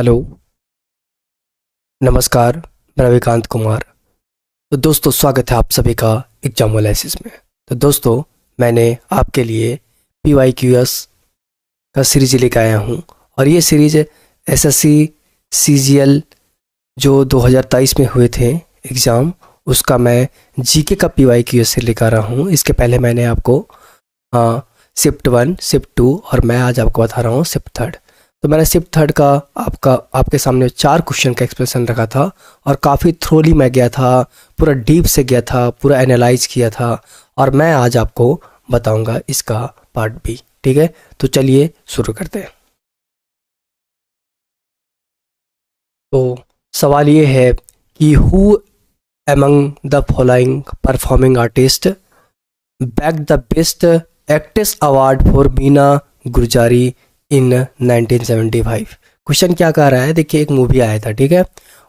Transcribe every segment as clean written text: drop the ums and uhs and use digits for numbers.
Hello, नमस्कार। मैं रविकांत कुमार। तो दोस्तों, स्वागत है आप सभी का एग्जाम एनालिसिस में। तो दोस्तों, मैंने आपके लिए PYQS का सीरीज लेकर आया हूँ और ये सीरीज SSC CGL जो 2023 में हुए थे एग्ज़ाम, उसका मैं GK का PYQS से लेकर आ रहा हूँ। इसके पहले मैंने आपको शिफ्ट 1, शिफ्ट 2 और मैं आज आपको बता रहा हूँ शिफ्ट 3। तो मैंने शिफ्ट 3 का आपके सामने 4 क्वेश्चन का एक्सप्लेनेशन रखा था और काफ़ी थ्रोली मैं गया था, पूरा डीप से गया था, पूरा एनालाइज किया था और मैं आज आपको बताऊंगा इसका पार्ट बी। ठीक है, तो चलिए शुरू करते हैं। तो सवाल ये है कि who among the following performing artist bagged the best actress award for Meena Gurjari in 1975। Question क्या कह रहा है, देखिए एक मूवी आया था, ठीक है,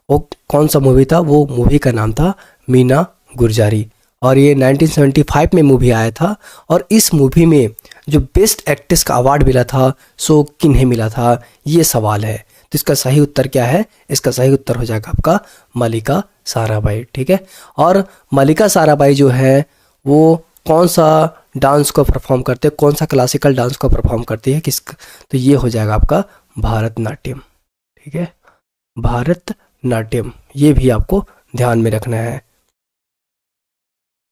वो कौन सा मूवी था? वो मूवी का नाम था मीना गुरजारी और ये 1975 में मूवी आया था। और इस मूवी में जो बेस्ट एक्ट्रेस का अवार्ड मिला था सो किन्हें मिला था, ये सवाल है। तो इसका सही उत्तर क्या है? इसका सही उत्तर हो जाएगा आपका मल्लिका साराभाई। ठीक है, और मल्लिका साराभाई जो है वो कौन सा डांस को परफॉर्म करते हैं, कौन सा क्लासिकल डांस को परफॉर्म करती है, तो ये हो जाएगा आपका भारतनाट्यम। ठीक है, भारतनाट्यम, ये भी आपको ध्यान में रखना है।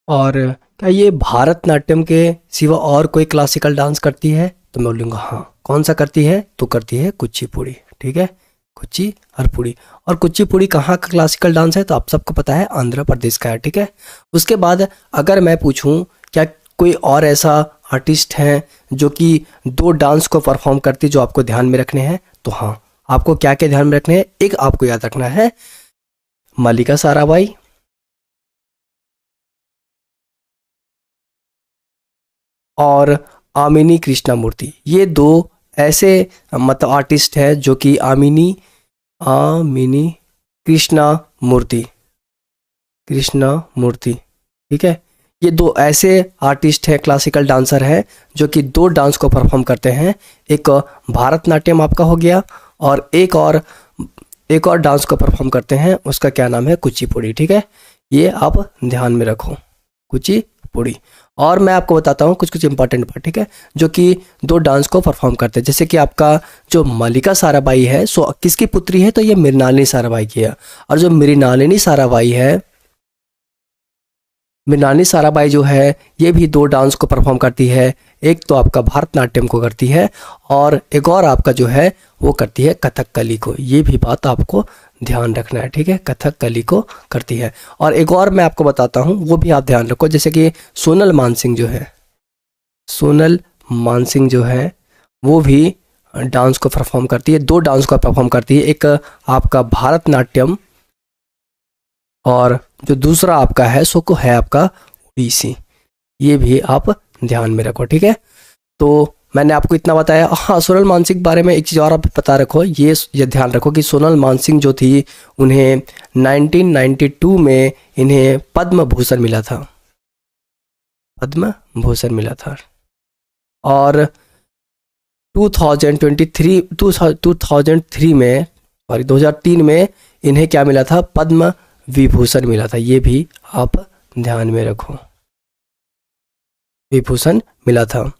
और क्या ये भारतनाट्यम के सिवा और कोई क्लासिकल डांस करती है? तो मैं बोलूँगा हाँ। कौन सा करती है? तो करती है कुचिपुड़ी। ठीक है, कुचिपुड़ी। और कुचिपुड़ी कहाँ का क्लासिकल डांस है? तो आप सबको पता है, आंध्र प्रदेश का है। ठीक है, उसके बाद अगर मैं पूछूं क्या कोई और ऐसा आर्टिस्ट हैं जो कि 2 डांस को परफॉर्म करती जो आपको ध्यान में रखने हैं, तो हाँ, आपको क्या क्या ध्यान में रखने हैं? एक आपको याद रखना है मल्लिका साराभाई और आमिनी कृष्णामूर्ति। ये 2 ऐसे मतलब आर्टिस्ट हैं जो कि आमिनी कृष्णामूर्ति। ठीक है, ये 2 ऐसे आर्टिस्ट हैं, क्लासिकल डांसर हैं जो कि 2 डांस को परफॉर्म करते हैं। एक भारतनाट्यम आपका हो गया और एक और डांस को परफॉर्म करते हैं, उसका क्या नाम है? कुचिपुड़ी। ठीक है, ये आप ध्यान में रखो, कुचिपुड़ी। और मैं आपको बताता हूँ कुछ इंपॉर्टेंट पार्ट, ठीक है, जो कि 2 डांस को परफॉर्म करते हैं। जैसे कि आपका जो मल्लिका साराभाई है सो किसकी पुत्री है? तो ये मृणालिनी साराभाई की है। और जो मृणालिनी साराभाई जो है ये भी 2 डांस को परफॉर्म करती है। एक तो आपका भारतनाट्यम को करती है और एक और आपका जो है वो करती है कथकली को। ये भी बात आपको ध्यान रखना है। ठीक है, कथकली को करती है। और एक और मैं आपको बताता हूँ, वो भी आप ध्यान रखो। जैसे कि सोनल मानसिंह जो है वो भी डांस को परफॉर्म करती है, 2 डांस को परफॉर्म करती है। एक आपका भारतनाट्यम और जो दूसरा आपका है सो को है आपका ओडिसी। ये भी आप ध्यान में रखो। ठीक है, तो मैंने आपको इतना बताया। हाँ, सोनल मानसिंह के बारे में एक चीज़ और आप पता रखो, ये ध्यान रखो कि सोनल मानसिंह जो थी उन्हें 1992 में इन्हें पद्म भूषण मिला था, और 2003 में इन्हें क्या मिला था? पद्म विभूषण मिला था। ये भी आप ध्यान में रखो, विभूषण मिला था।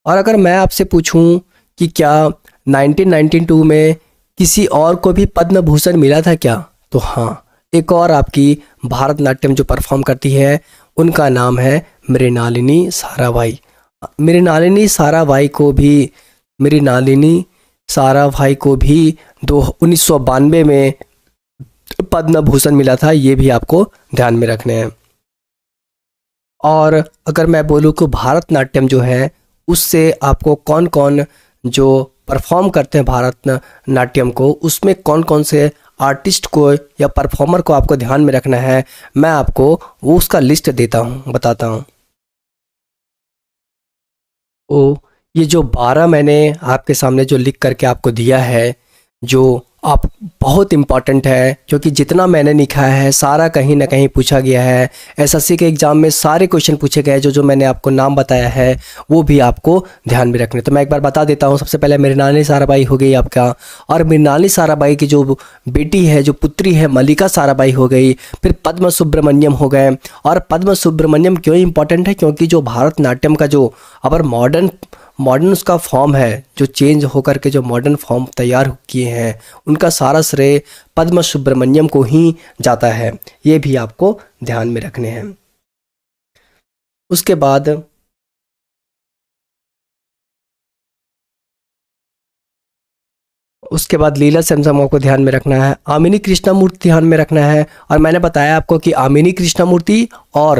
और अगर मैं आपसे पूछूं कि क्या 1992 में किसी और को भी पद्म भूषण मिला था क्या? तो हाँ, एक और आपकी भारतनाट्यम जो परफॉर्म करती है उनका नाम है मृणालिनी साराभाई। मृणालिनी साराभाई को भी 1992 में पद्म भूषण मिला था। ये भी आपको ध्यान में रखने हैं। और अगर मैं बोलूँ कि भारतनाट्यम जो है उससे आपको कौन कौन जो परफॉर्म करते हैं भारतनाट्यम को, उसमें कौन कौन से आर्टिस्ट को या परफॉर्मर को आपको ध्यान में रखना है, मैं आपको वो उसका लिस्ट बताता हूँ। तो ये जो 12 मैंने आपके सामने जो लिख करके आपको दिया है, जो आप बहुत इम्पॉर्टेंट है, क्योंकि जितना मैंने लिखा है सारा कहीं ना कहीं पूछा गया है। एसएससी के एग्ज़ाम में सारे क्वेश्चन पूछे गए हैं, जो जो मैंने आपको नाम बताया है वो भी आपको ध्यान में रखने। तो मैं एक बार बता देता हूँ। सबसे पहले मृणालिनी साराभाई हो गई आपका, और मृणालिनी साराभाई की जो बेटी है, जो पुत्री है, मल्लिका साराभाई हो गई। फिर पद्म सुब्रमण्यम हो गए। और पद्म सुब्रमण्यम क्यों इंपॉर्टेंट है? क्योंकि जो भारतनाट्यम का जो अगर मॉडर्न उसका फॉर्म है, जो चेंज होकर के जो मॉडर्न फॉर्म तैयार किए हैं, उनका सारा श्रेय पद्म सुब्रमण्यम को ही जाता है। ये भी आपको ध्यान में रखने हैं। उसके बाद लीला सेमसम को ध्यान में रखना है। आमिनी कृष्णमूर्ति ध्यान में रखना है। और मैंने बताया आपको कि आमिनी कृष्णमूर्ति और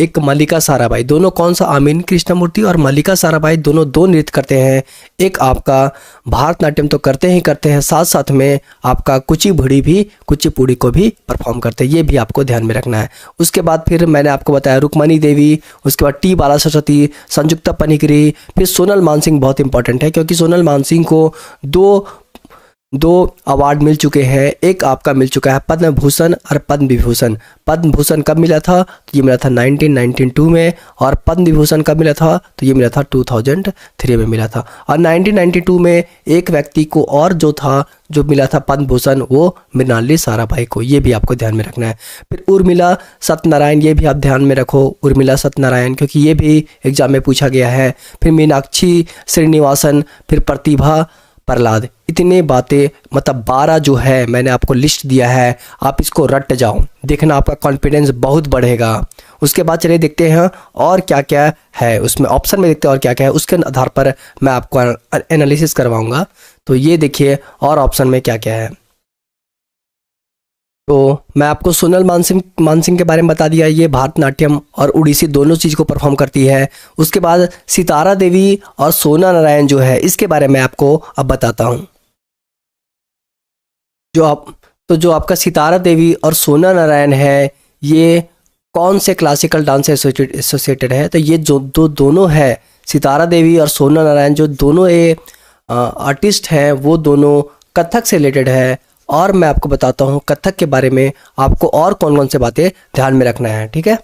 एक मल्लिका साराभाई, दोनों कौन सा, आमिनी कृष्णमूर्ति और मल्लिका साराभाई दोनों दो नृत्य करते हैं। एक आपका भारतनाट्यम तो करते ही करते हैं, साथ साथ में आपका कुचिपुड़ी को भी परफॉर्म करते हैं। ये भी आपको ध्यान में रखना है। उसके बाद फिर मैंने आपको बताया रुक्मणी देवी, उसके बाद टी बाला सरस्वती, संयुक्ता पनिगरी, फिर सोनल मानसिंह बहुत इंपॉर्टेंट है, क्योंकि सोनल मानसिंह को दो अवार्ड मिल चुके हैं। एक आपका मिल चुका है पद्म भूषण और पद्म विभूषण। पद्म भूषण कब मिला था? तो ये मिला था 1992 में। और पद्म विभूषण कब मिला था? तो ये मिला था 2003 में मिला था। और 1992 में एक व्यक्ति को और जो मिला था पद्म भूषण, वो मृणालिनी साराभाई को। ये भी आपको ध्यान में रखना है। फिर उर्मिला सत्यनारायण, ये भी आप ध्यान में रखो, उर्मिला सत्यनारायण, क्योंकि ये भी एग्जाम में पूछा गया है। फिर मीनाक्षी श्रीनिवासन, फिर प्रतिभा प्रहलाद। इतने बातें, मतलब 12 जो है मैंने आपको लिस्ट दिया है, आप इसको रट जाओ, देखना आपका कॉन्फिडेंस बहुत बढ़ेगा। उसके बाद चलिए देखते हैं और क्या क्या है उसमें, ऑप्शन में देखते हैं और क्या क्या है, उसके आधार पर मैं आपको एनालिसिस करवाऊंगा। तो ये देखिए और ऑप्शन में क्या क्या है। तो मैं आपको सोनल मानसिंह के बारे में बता दिया, ये भारतनाट्यम और उड़ीसी दोनों चीज़ को परफॉर्म करती है। उसके बाद सितारा देवी और सोना नारायण जो है, इसके बारे में आपको अब बताता हूँ। जो आपका सितारा देवी और सोना नारायण है, ये कौन से क्लासिकल डांस से एसोसिएटेड है? तो ये जो दोनों है, सितारा देवी और सोना नारायण, जो दोनों ये आर्टिस्ट हैं, वो दोनों कथक से रिलेटेड है। और मैं आपको बताता हूँ कथक के बारे में आपको और कौन कौन से बातें ध्यान में रखना है, ठीक है।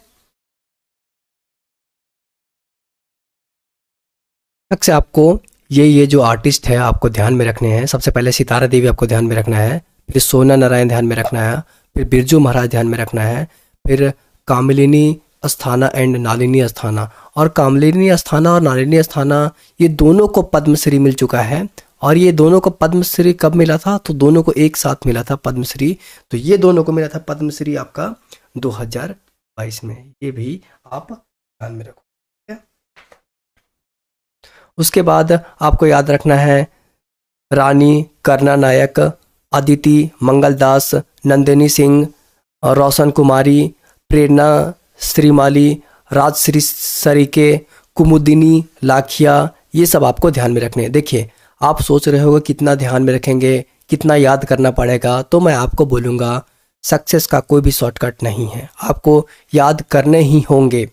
कथक से आपको ये जो आर्टिस्ट है आपको ध्यान में रखने हैं। सबसे पहले सितारा देवी आपको ध्यान में रखना है, फिर सोना नारायण ध्यान में रखना है, फिर बिरजू महाराज ध्यान में रखना है, फिर कामिलिनी अस्थाना एंड नालिनी अस्थाना। और कामिलिनी अस्थाना और नालिनी अस्थाना, ये दोनों को पद्मश्री मिल चुका है। और ये दोनों को पद्मश्री कब मिला था? तो दोनों को एक साथ मिला था पद्मश्री। तो ये दोनों को मिला था पद्मश्री आपका 2022 में। ये भी आप ध्यान में रखो, ठीक है। उसके बाद आपको याद रखना है रानी करना नायक, अदिति मंगलदास, नंदिनी सिंह, रोशन कुमारी, प्रेरणा श्रीमाली, राजश्री सरीके, कुमुदिनी लाखिया, ये सब आपको ध्यान में रखने हैं। देखिए आप सोच रहे होगे कितना ध्यान में रखेंगे, कितना याद करना पड़ेगा। तो मैं आपको बोलूँगा सक्सेस का कोई भी शॉर्टकट नहीं है, आपको याद करने ही होंगे।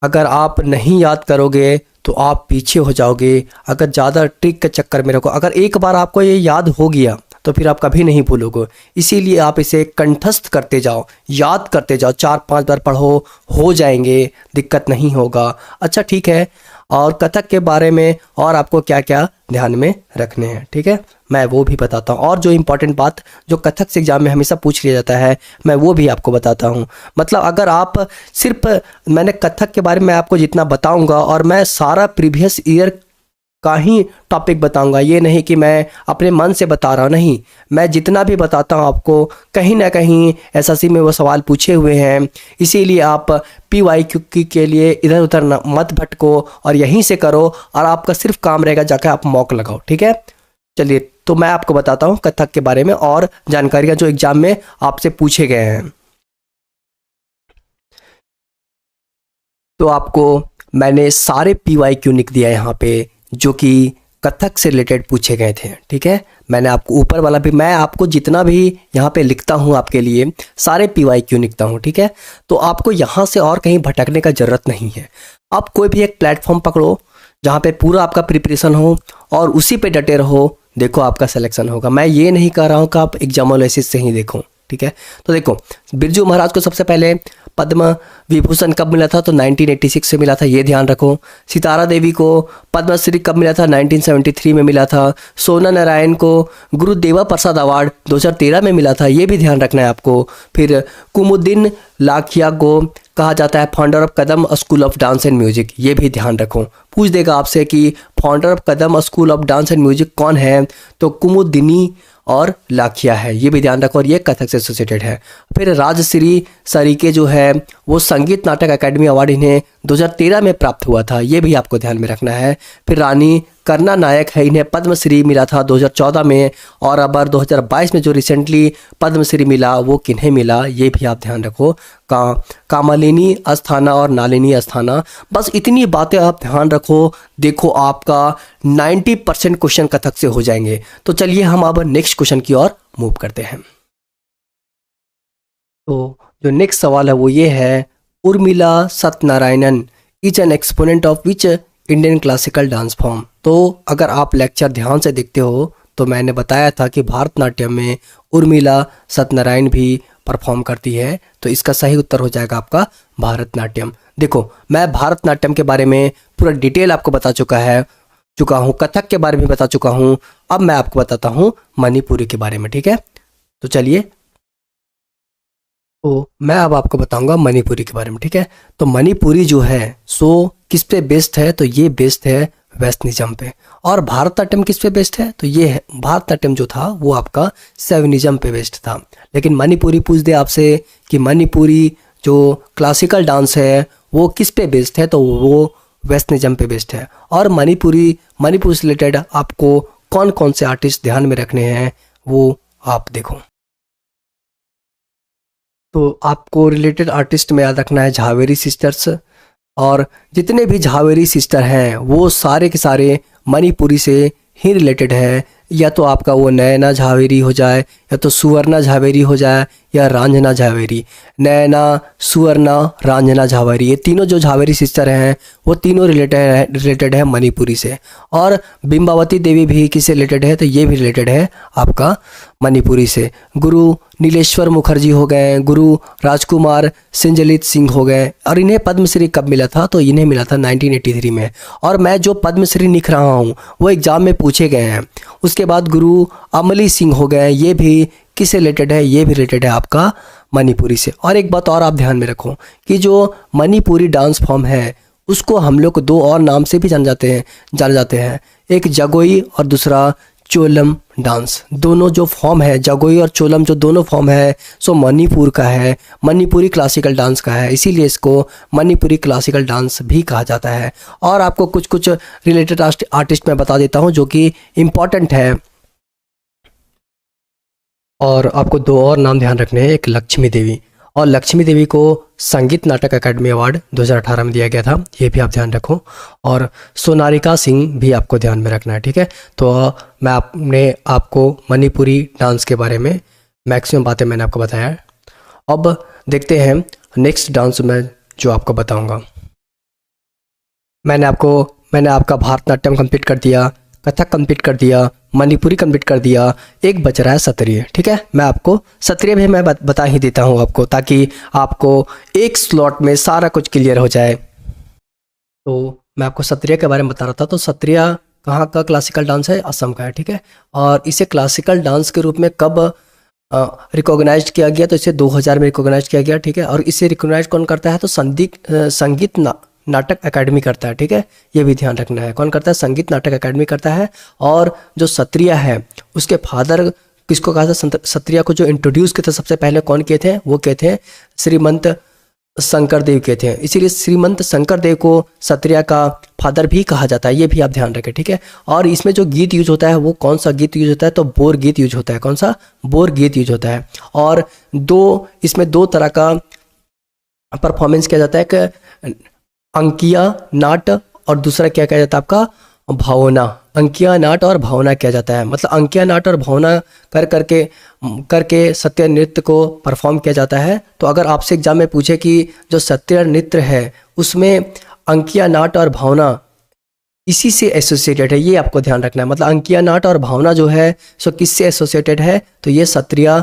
अगर आप नहीं याद करोगे तो आप पीछे हो जाओगे। अगर ज़्यादा ट्रिक के चक्कर में रखो, अगर एक बार आपको ये याद हो गया तो फिर आप कभी नहीं भूलोगे। इसीलिए आप इसे कंठस्थ करते जाओ, याद करते जाओ, 4-5 बार पढ़ो, हो जाएंगे, दिक्कत नहीं होगा। अच्छा ठीक है। और कथक के बारे में और आपको क्या क्या ध्यान में रखने हैं, ठीक है, मैं वो भी बताता हूँ। और जो इम्पोर्टेंट बात जो कथक से एग्जाम में हमेशा पूछ लिया जाता है, मैं वो भी आपको बताता हूँ। मतलब अगर आप सिर्फ, मैंने कथक के बारे में आपको जितना बताऊँगा, और मैं सारा प्रीवियस ईयर का ही टॉपिक बताऊंगा, ये नहीं कि मैं अपने मन से बता रहा हूँ, नहीं। मैं जितना भी बताता हूँ आपको कहीं ना कहीं एसएससी में वो सवाल पूछे हुए हैं। इसीलिए आप PYQ के लिए इधर उधर मत भटको और यहीं से करो, और आपका सिर्फ काम रहेगा जाकर आप मॉक लगाओ, ठीक है। चलिए तो मैं आपको बताता हूँ कथक के बारे में और जानकारियाँ जो एग्जाम में आपसे पूछे गए हैं। तो आपको मैंने सारे PYQ लिख दिया है यहाँ पे, जो कि कथक से रिलेटेड पूछे गए थे, ठीक है। मैंने आपको ऊपर वाला भी, मैं आपको जितना भी यहाँ पे लिखता हूँ आपके लिए सारे PYQ लिखता हूँ, ठीक है। तो आपको यहाँ से और कहीं भटकने का ज़रूरत नहीं है। आप कोई भी एक प्लेटफॉर्म पकड़ो जहाँ पे पूरा आपका प्रिपरेशन हो और उसी पे डटे रहो, देखो आपका सिलेक्शन होगा। मैं ये नहीं कह रहा हूँ कि आप एग्जामोलॉजिस्ट से ही देखो, ठीक है। तो देखो बिरजू महाराज को सबसे पहले पद्म विभूषण कब मिला था, तो 1986 से मिला था, ये ध्यान रखो। सितारा देवी को पद्मश्री कब मिला था, 1973 में मिला था। सोना नारायण को गुरुदेवा प्रसाद अवार्ड 2013 में मिला था, ये भी ध्यान रखना है आपको। फिर कुमुद्दीन लाखिया को कहा जाता है founder of Kadam school of dance and music, ये भी ध्यान रखो। पूछ देगा आपसे कि founder of Kadam school of dance and music कौन है, तो कुमुद्दीनी और लाखिया है, ये भी ध्यान रखो, और ये कथक से एसोसिएटेड है। फिर राजश्री सरीके जो है वो संगीत नाटक अकेडमी अवार्ड इन्हें 2013 में प्राप्त हुआ था, ये भी आपको ध्यान में रखना है। फिर रानी करना नायक है, इन्हें पद्मश्री मिला था 2014 में, और अब 2022 में जो रिसेंटली पद्मश्री मिला वो किन्हें मिला, ये भी आप ध्यान रखो। कामलिनी अस्थाना और नालिनी अस्थाना, बस इतनी बातें आप ध्यान रखो। देखो आपका 90% क्वेश्चन कथक से हो जाएंगे। तो चलिए हम अब नेक्स्ट क्वेश्चन की ओर मूव करते हैं। तो जो नेक्स्ट सवाल है वो ये है, Urmila Satyanarayanan is an exponent of which Indian classical dance form. तो अगर आप लेक्चर ध्यान से देखते हो तो मैंने बताया था कि भारतनाट्यम में उर्मिला सत्यनारायण भी परफॉर्म करती है, तो इसका सही उत्तर हो जाएगा आपका भारतनाट्यम। देखो मैं भारतनाट्यम के बारे में पूरा डिटेल आपको बता चुका हूँ, कथक के बारे में बता चुका हूँ। अब मैं आपको बताता हूँ मणिपुरी के बारे में, ठीक है। तो चलिए, तो मैं अब आपको बताऊंगा मणिपुरी के बारे में, ठीक है। तो मणिपुरी जो है सो किस पे बेस्ड है, तो ये बेस्ड है वेस्टनिज्म पे। और भारतनाट्यम किस पे बेस्ड है, तो ये है भारतनाट्यम जो था वो आपका शैवनिज्म पे बेस्ड था। लेकिन मणिपुरी पूछ दे आपसे कि मणिपुरी जो क्लासिकल डांस है वो किस पे बेस्ड है, तो वो वेस्टनिज्म पे बेस्ड है। और मणिपुर से रिलेटेड आपको कौन कौन से आर्टिस्ट ध्यान में रखने हैं वो आप देखो। तो आपको रिलेटेड आर्टिस्ट में याद रखना है झावेरी सिस्टर्स, और जितने भी झावेरी सिस्टर हैं वो सारे के सारे मणिपुरी से ही रिलेटेड है। या तो आपका वो नयना झावेरी हो जाए, या तो सुवर्णा झावेरी हो जाए, या रांझना झावेरी। नयना, सुवर्णा, रांझना झावेरी, ये तीनों जो झावेरी सिस्टर हैं वो तीनों रिलेटेड है मणिपुरी से। और बिंबावती देवी भी किससे रिलेटेड है, तो ये भी रिलेटेड है आपका मणिपुरी से। गुरु नीलेश्वर मुखर्जी हो गए, गुरु राजकुमार सिंजलित सिंह हो गए। और इन्हें पद्मश्री कब मिला था, तो इन्हें मिला था 1983 में। और मैं जो पद्मश्री लिख रहा हूँ वो एग्जाम में पूछे गए हैं। उसके बाद गुरु अमली सिंह हो गए, ये भी किससे रिलेटेड है, ये भी रिलेटेड है आपका मणिपुरी से। और एक बात और आप ध्यान में रखो कि जो मणिपुरी डांस फॉर्म है उसको हम लोग दो और नाम से भी जाने जाते हैं, एक जगोई और दूसरा चोलम डांस। दोनों जो फॉर्म है जगोई और चोलम, जो दोनों फॉर्म है सो मणिपुर का है, मणिपुरी क्लासिकल डांस का है, इसीलिए इसको मणिपुरी क्लासिकल डांस भी कहा जाता है। और आपको कुछ रिलेटेड आर्टिस्ट मैं बता देता हूँ जो कि इम्पॉर्टेंट है, और आपको दो और नाम ध्यान रखने हैं। एक लक्ष्मी देवी, और लक्ष्मी देवी को संगीत नाटक अकादमी अवार्ड 2018 में दिया गया था, ये भी आप ध्यान रखो। और सोनारिका सिंह भी आपको ध्यान में रखना है, ठीक है। तो मैं आपको मणिपुरी डांस के बारे में मैक्सिमम बातें मैंने आपको बताया है। अब देखते हैं नेक्स्ट डांस में जो आपको बताऊंगा। मैंने आपका भारतनाट्यम कंप्लीट कर दिया, कथक कंप्लीट कर दिया, मणिपुरी कंप्लीट कर दिया, एक बच रहा है सत्रिय, ठीक है। मैं आपको सत्रिय भी मैं बता ही देता हूँ आपको, ताकि आपको एक स्लॉट में सारा कुछ क्लियर हो जाए। तो मैं आपको सत्रिय के बारे में बता रहा था। तो सत्रिय कहाँ का क्लासिकल डांस है, असम का है, ठीक है। और इसे क्लासिकल डांस के रूप में कब रिकॉग्नाइज किया गया, तो इसे 2000 में रिकॉग्नाइज किया गया, ठीक है। और इसे रिकॉग्नाइज कौन करता है, तो संगीत नाटक अकेडमी करता है, ठीक है। ये भी ध्यान रखना है, कौन करता है, संगीत नाटक अकेडमी करता है। और जो सत्रिय है उसके फादर किसको कहा था, सत्रिय को जो इंट्रोड्यूस किए थे सबसे पहले कौन किए थे, वो किए थे श्रीमंत शंकर देव किए थे। इसीलिए श्रीमंत शंकर देव को सत्रिय का फादर भी कहा जाता है, ये भी आप ध्यान रखें, ठीक है। और इसमें जो गीत यूज होता है वो कौन सा गीत यूज होता है, तो बोर गीत यूज होता है। कौन सा, बोर गीत यूज होता है। और इसमें दो तरह का परफॉर्मेंस किया जाता है, एक अंकिया नाट और दूसरा क्या किया जाता है आपका, भावना। अंकिया नाट और भावना किया जाता है, मतलब अंकिया नाट और भावना करके सत्य नृत्य को परफॉर्म किया जाता है। तो अगर आपसे एग्जाम में पूछे कि जो सत्य नृत्य है उसमें अंकिया नाट और भावना इसी से एसोसिएटेड है, ये आपको ध्यान रखना है। मतलब अंकिया नाट और भावना जो है सो किससे एसोसिएटेड है, तो ये सत्रिया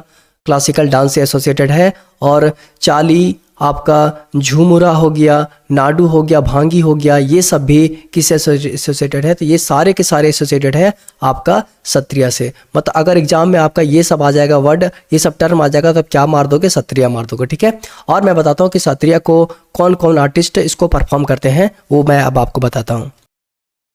क्लासिकल डांस से एसोसिएटेड है। और चाली आपका झूमुरा हो गया, नाडू हो गया, भांगी हो गया, ये सब भी किससे एसोसिएटेड है, तो ये सारे के सारे एसोसिएटेड है आपका सत्रिया से। मतलब अगर एग्जाम में आपका ये सब आ जाएगा वर्ड, ये सब टर्म आ जाएगा, तो क्या मार दोगे, सत्रिया मार दोगे, ठीक है। और मैं बताता हूँ कि सत्रिया को कौन कौन आर्टिस्ट इसको परफॉर्म करते हैं, वो मैं अब आपको बताता हूँ।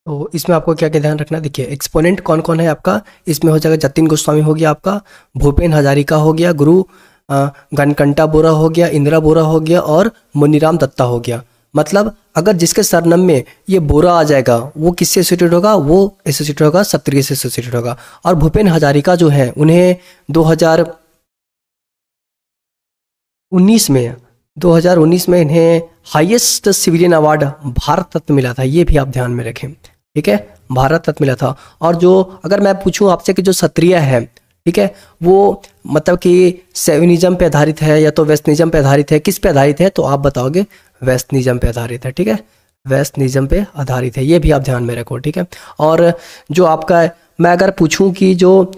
तो इसमें आपको क्या क्या ध्यान रखना है, देखिए एक्सपोनेंट कौन कौन है आपका, इसमें हो जाएगा जतिन गोस्वामी हो गया आपका, भूपेन हजारिका हो गया, गुरु गणकंटा बोरा हो गया, इंदिरा बोरा हो गया और मुनीराम दत्ता हो गया। मतलब अगर जिसके सरनाम में ये बोरा आ जाएगा वो किससे एसोसिएटेड होगा, वो एसोसिएटेड होगा सत्रिय से एसोसिएटेड होगा। और भूपेन हजारिका जो है उन्हें 2019 में इन्हें highest civilian award Bharat Ratna मिला था, ये भी आप ध्यान में रखें, ठीक है, भारत रत्न मिला था। और जो अगर मैं पूछूं आपसे कि जो सत्रिय है, ठीक है, वो मतलब कि सेविनिज्म पे आधारित है या तो वेस्टनिज्म पे आधारित है, किस पे आधारित है, तो आप बताओगे वेस्टनिज्म पे आधारित है, ठीक है, वेस्टनिज्म पे आधारित है, ये भी आप ध्यान में रखो, ठीक है। और जो आपका मैं अगर पूछूं कि जो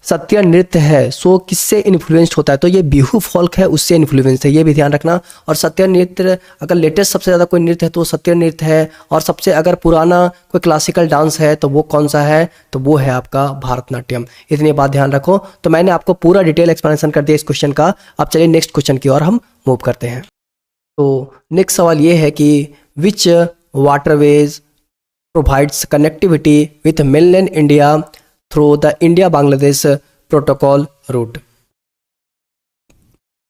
सत्य नृत्य है सो किससे इन्फ्लुएंस्ड होता है, तो ये बिहू फॉल्क है, उससे इन्फ्लुएंस है, ये भी ध्यान रखना। और सत्य नृत्य अगर लेटेस्ट सबसे ज़्यादा कोई नृत्य है तो सत्य नृत्य है, और सबसे अगर पुराना कोई क्लासिकल डांस है तो वो कौन सा है, तो वो है आपका भारतनाट्यम। इतनी बात ध्यान रखो। तो मैंने आपको पूरा डिटेल एक्सप्लेनेशन कर दिया इस क्वेश्चन का। अब चलिए नेक्स्ट क्वेश्चन की ओर हम मूव करते हैं। तो नेक्स्ट सवाल ये है कि which waterways provides connectivity with mainland India through the India Bangladesh protocol route,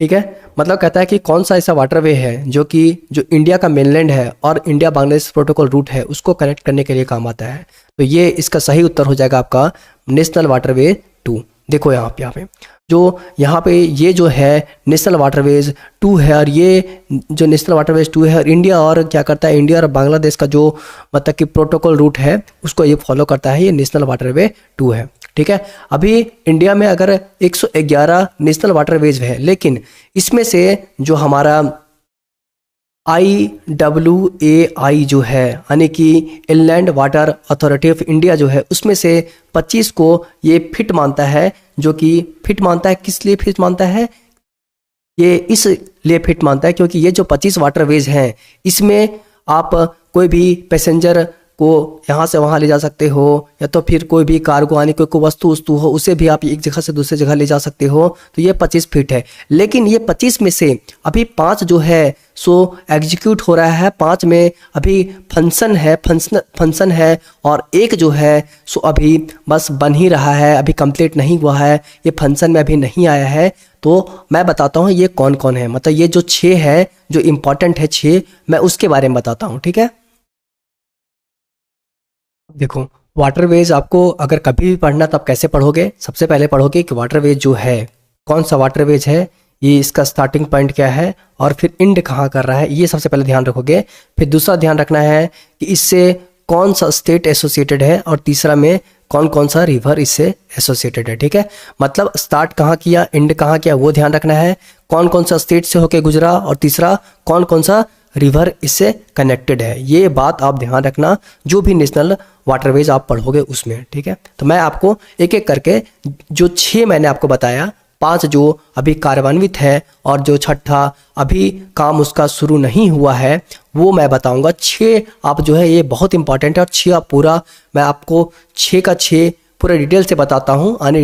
ठीक है। मतलब कहता है कि कौन सा ऐसा वाटरवे है जो इंडिया का मेनलैंड है और इंडिया बांग्लादेश प्रोटोकॉल रूट है उसको कनेक्ट करने के लिए काम आता है। तो ये इसका सही उत्तर हो जाएगा आपका नेशनल वाटरवे 2। देखो यहाँ पे जो यहाँ पे ये जो है नेशनल वाटरवेज 2 है, और ये जो नेशनल वाटरवेज 2 है और इंडिया और क्या करता है, इंडिया और बांग्लादेश का जो मतलब कि प्रोटोकॉल रूट है उसको ये फॉलो करता है, ये नेशनल वाटरवे 2 है, ठीक है। अभी इंडिया में अगर 111 नेशनल वाटरवेज है, लेकिन इसमें से जो हमारा IWAI जो है यानी कि inland water authority of India जो है उसमें से 25 को ये फिट मानता है, जो कि फिट मानता है, किस लिए फिट मानता है, ये इसलिए फिट मानता है क्योंकि ये जो 25 वाटरवेज हैं इसमें आप कोई भी पैसेंजर को यहाँ से वहाँ ले जा सकते हो, या तो फिर कोई भी कार्गो यानी कोई वस्तु हो उसे भी आप एक जगह से दूसरी जगह ले जा सकते हो। तो ये 25 फीट है, लेकिन ये 25 में से अभी 5 जो है सो एग्जीक्यूट हो रहा है, 5 में अभी फंक्शन है और एक जो है सो अभी बस बन ही रहा है, अभी कंप्लीट नहीं हुआ है, ये फंक्शन में अभी नहीं आया है। तो मैं बताता हूँ ये कौन कौन है, मतलब ये जो 6 है जो इम्पोर्टेंट है 6, मैं उसके बारे में बताता हूँ, ठीक है। देखो वाटरवेज आपको अगर कभी भी पढ़ना तब कैसे पढ़ोगे, सबसे पहले पढ़ोगे कि वाटरवेज जो है कौन सा वाटरवेज है, ये इसका स्टार्टिंग पॉइंट क्या है और फिर एंड कहाँ कर रहा है, ये सबसे पहले ध्यान रखोगे। फिर दूसरा ध्यान रखना है कि इससे कौन सा स्टेट एसोसिएटेड है, और तीसरा में कौन कौन सा रिवर इससे एसोसिएटेड है, ठीक है। मतलब स्टार्ट कहाँ किया, एंड कहाँ किया, वो ध्यान रखना है, कौन कौन सा स्टेट से होके गुजरा, और तीसरा कौन कौन सा रिवर इससे कनेक्टेड है। ये बात आप ध्यान रखना जो भी नेशनल वाटरवेज आप पढ़ोगे उसमें, ठीक है। तो मैं आपको एक एक करके जो 6 मैंने आपको बताया, 5 जो अभी कार्यान्वित है और जो 6ठा अभी काम उसका शुरू नहीं हुआ है वो मैं बताऊंगा। 6 आप जो है ये बहुत इंपॉर्टेंट है, और 6 आप पूरा मैं आपको 6 का 6 पूरा डिटेल से बताता हूँ आने